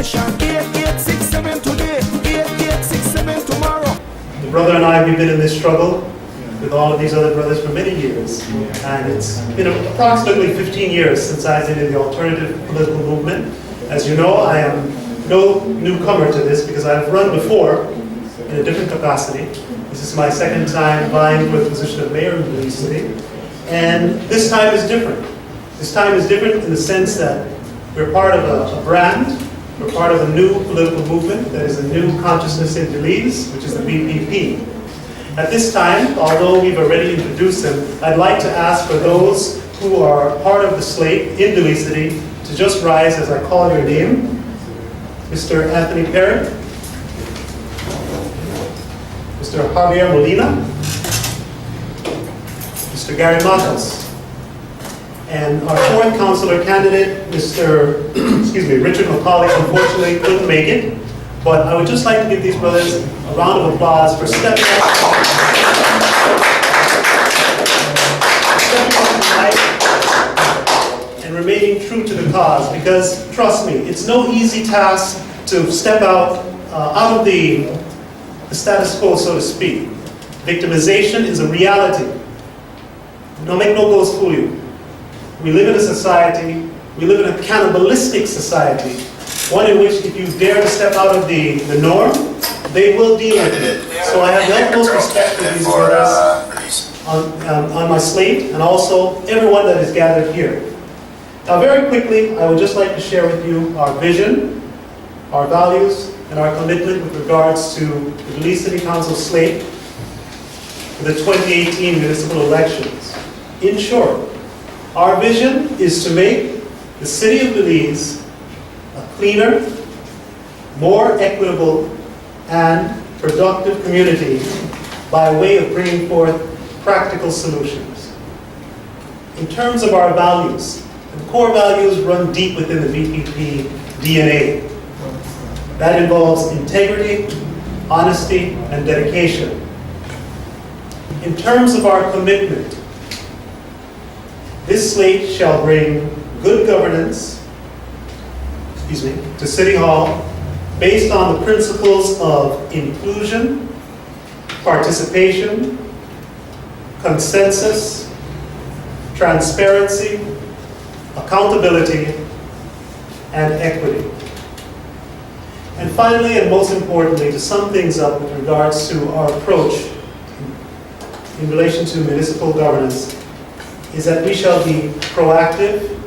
nation. 8867 today, 8867 tomorrow. The brother and I, we've been in this struggle with all of these other brothers for many years. And it's been approximately 15 years since I've been in the alternative political movement. As you know, I am no newcomer to this because I've run before in a different capacity. This is my second time vying for the position of mayor in Belize City. And this time is different. This time is different in the sense that we're part of a brand. We're part of a new political movement that is a new consciousness in Belize, which is the BPP. At this time, although we've already introduced them, I'd like to ask for those who are part of the slate in Belize City to just rise as I call your name. Mr. Anthony Perry, Mr. Javier Molina, Mr. Gary Matos, and our fourth councillor candidate, Mr. Richard McCauley, unfortunately couldn't make it, but I would just like to give these brothers a round of applause for stepping up tonight and remaining true to the cause, because trust me, it's no easy task to step out of the status quo, so to speak. Victimization is a reality. Don't make no ghost fool you. We live in a society, we live in a cannibalistic society, one in which if you dare to step out of the norm, they will deal with it. So I have the utmost respect for these brothers on my slate, and also everyone that is gathered here. Now very quickly, I would just like to share with you our vision, our values, and our commitment with regards to the Belize City Council slate for the 2018 municipal elections. In short, our vision is to make the city of Belize a cleaner, more equitable, and productive community by way of bringing forth practical solutions. In terms of our values, the core values run deep within the BPP DNA. That involves integrity, honesty, and dedication. In terms of our commitment, this slate shall bring good governance to City Hall based on the principles of inclusion, participation, consensus, transparency, accountability, and equity. And finally, and most importantly, to sum things up with regards to our approach in relation to municipal governance, is that we shall be proactive,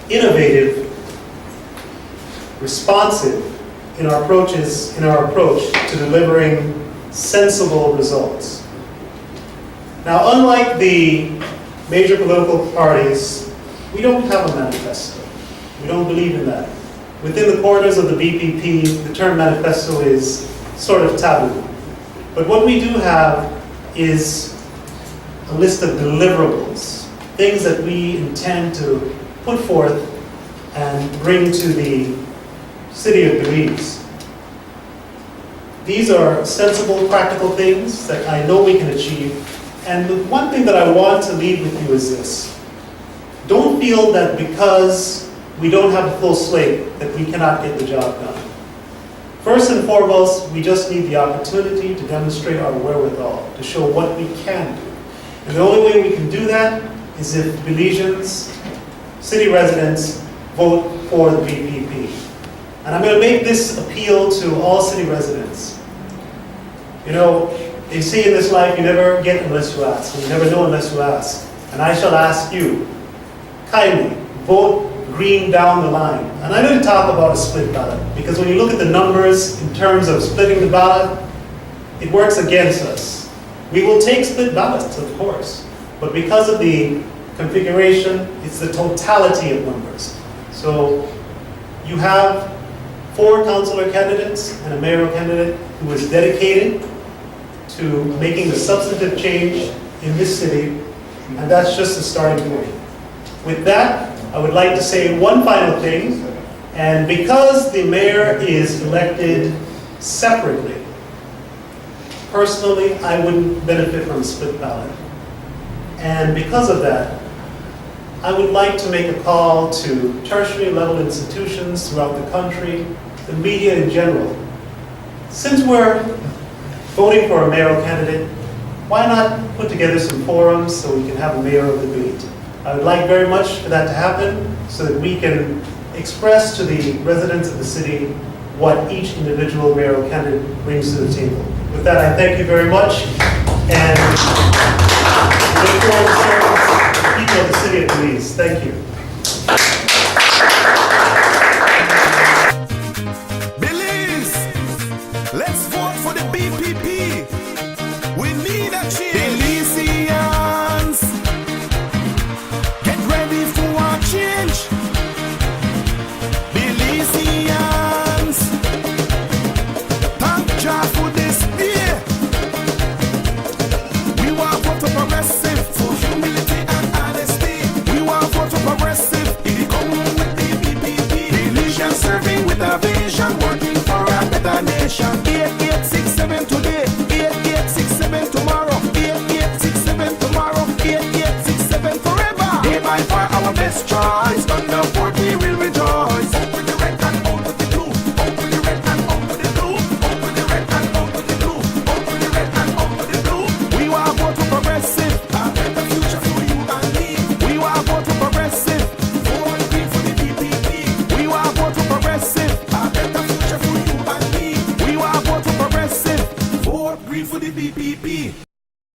innovative, responsive in our approach to delivering sensible results. Now, unlike the major political parties, we don't have a manifesto. We don't believe in that. Within the corridors of the BPP, the term manifesto is sort of taboo. But what we do have is a list of deliverables, things that we intend to put forth and bring to the city of Belize. These are sensible, practical things that I know we can achieve. And the one thing that I want to leave with you is this. Don't feel that because we don't have a full slate that we cannot get the job done. First and foremost, we just need the opportunity to demonstrate our wherewithal, to show what we can do. And the only way we can do that is if Belizeans, city residents, vote for the BPP. And I'm going to make this appeal to all city residents. You know, they say in this life you never get unless you ask, and you never know unless you ask. And I shall ask you, kindly, vote green down the line. And I'm going to talk about a split ballot, because when you look at the numbers in terms of splitting the ballot, it works against us. We will take split ballots, of course, but because of the configuration, it's the totality of numbers. So you have 4 councillor candidates and a mayoral candidate who is dedicated to making a substantive change in this city, and that's just the starting point. With that, I would like to say one final thing, and because the mayor is elected separately, personally, I wouldn't benefit from a split ballot. And because of that, I would like to make a call to tertiary level institutions throughout the country, the media in general. Since we're voting for a mayoral candidate, why not put together some forums so we can have a mayoral debate? I would like very much for that to happen so that we can express to the residents of the city what each individual mayoral candidate brings to the table. With that, I thank you very much, and look forward to serving the people of the city of Belize. Thank you. Belize, let's vote for the BPP. We need a change. Belizeans, get ready for a change. Belizeans, thank Jah for this day. We want vote for progressive, for humility and honesty. We want vote for progressive, if you come with the BPP. Belizeans serving with a vision, working for a better nation. 8867 today, 8867 tomorrow, 8867 tomorrow, 8867 forever. Day by far our best choice, thunder forth we will rejoice. Open the red and out with the blue, open the red and out with the blue, open the red and out with the blue, open the red and out with the blue. We want vote for progressive, a better future for you and me. We want vote for progressive, vote green for the BPP. We want vote for progressive, a better future for you and me. We want vote for progressive, vote green for the BPP.